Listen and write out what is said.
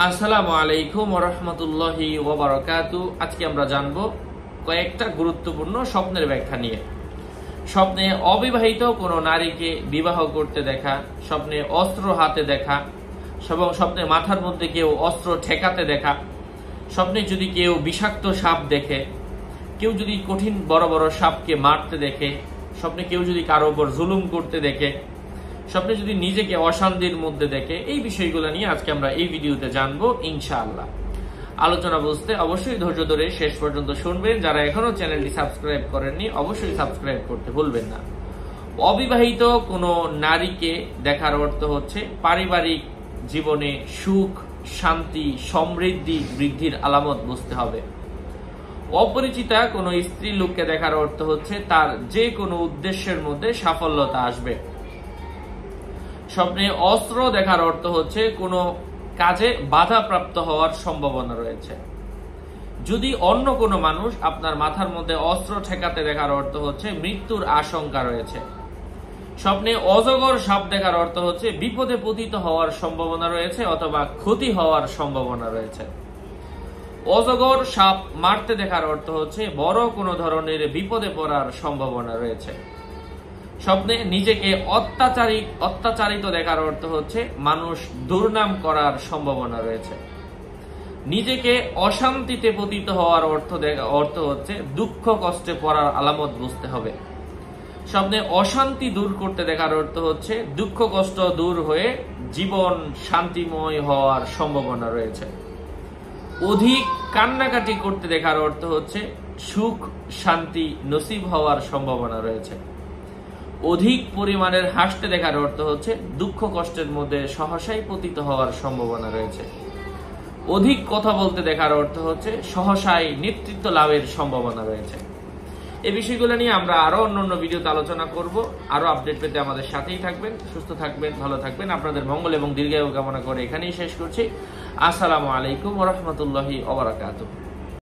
আসসালামু আলাইকুম ওয়া রাহমাতুল্লাহি ওয়া বারাকাতুহু। আজকে আমরা জানব কয়েকটা গুরুত্বপূর্ণ স্বপ্নের ব্যাখ্যা নিয়ে। স্বপ্নে অবিবাহিত কোনো নারীকে বিবাহ করতে দেখা, স্বপ্নে অস্ত্র হাতে দেখা, এবং স্বপ্নে মাথার মধ্যে কেউ অস্ত্র ঠেকাতে দেখা, স্বপ্নে যদি কেউ বিষাক্ত সাপ দেখে, কেউ যদি কঠিন বড় বড় সাপকে মারতে দেখে, স্বপ্নে কেউ যদি কারো উপর জুলুম করতে দেখে, স্বপ্নে যদি নিজেকে অশান্তির মধ্যে দেখে, এই বিষয়গুলো নিয়ে আজকে আমরা এই ভিডিওতে জানবো ইনশাআল্লাহ। আলোচনা বুঝতে অবশ্যই ধৈর্য ধরে শেষ পর্যন্ত শুনবেন। যারা এখনো চ্যানেলটি সাবস্ক্রাইব করেননি অবশ্যই সাবস্ক্রাইব করতে ভুলবেন না। অবিবাহিত কোনো নারীকে দেখার অর্থ হচ্ছে পারিবারিক জীবনে সুখ, শান্তি, সমৃদ্ধি বৃদ্ধির আলামত বুঝতে হবে। অপরিচিতা কোনো স্ত্রী লোককে দেখার অর্থ হচ্ছে তার যে কোনো উদ্দেশ্যের মধ্যে সাফল্যতা আসবে। স্বপ্নে অস্ত্র দেখার অর্থ হচ্ছে কোনো কাজে বাধাপ্রাপ্ত হওয়ার সম্ভাবনা রয়েছে। যদি অন্য কোনো মানুষ আপনার মাথার মধ্যে অস্ত্র ঠেকাতে দেখার অর্থ হচ্ছে মৃত্যুর আশঙ্কা রয়েছে। স্বপ্নে অজগর সাপ দেখার অর্থ হচ্ছে বিপদে পতিত হওয়ার সম্ভাবনা রয়েছে অথবা ক্ষতি হওয়ার সম্ভাবনা রয়েছে। অজগর সাপ মারতে দেখার অর্থ হচ্ছে বড় কোনো ধরনের বিপদে পড়ার সম্ভাবনা রয়েছে। স্বপ্নে নিজেকে অত্যাচারিত দেখার অর্থ হচ্ছে মানুষ দুর্নাম করার সম্ভাবনা রয়েছে। নিজেকে অশান্তিতে পতিত হওয়ার অর্থ হচ্ছে দুঃখ কষ্টে পড়ার আলামত বুঝতে হবে। স্বপ্নে অশান্তি দূর করতে দেখার অর্থ হচ্ছে দুঃখ কষ্ট দূর হয়ে জীবন শান্তিময় হওয়ার সম্ভাবনা রয়েছে। অধিক কান্নাকাটি করতে দেখার অর্থ হচ্ছে সুখ শান্তি নসিব হওয়ার সম্ভাবনা রয়েছে। অধিক পরিমাণের হাসতে দেখার অর্থ হচ্ছে দুঃখ কষ্টের মধ্যে সহসাই পতিত হওয়ার সম্ভাবনা রয়েছে। অধিক কথা বলতে দেখার অর্থ হচ্ছে সহসাই নেতৃত্ব লাভের সম্ভাবনা রয়েছে। এই বিষয়গুলো নিয়ে আমরা আরো অন্যান্য ভিডিওতে আলোচনা করব। আরো আপডেট পেতে আমাদের সাথেই থাকবেন। সুস্থ থাকবেন, ভালো থাকবেন। আপনাদের মঙ্গল এবং দীর্ঘায়ু কামনা করে এখানেই শেষ করছি। আসসালামু আলাইকুম ওয়া রাহমাতুল্লাহি ওয়া বারাকাতুহু।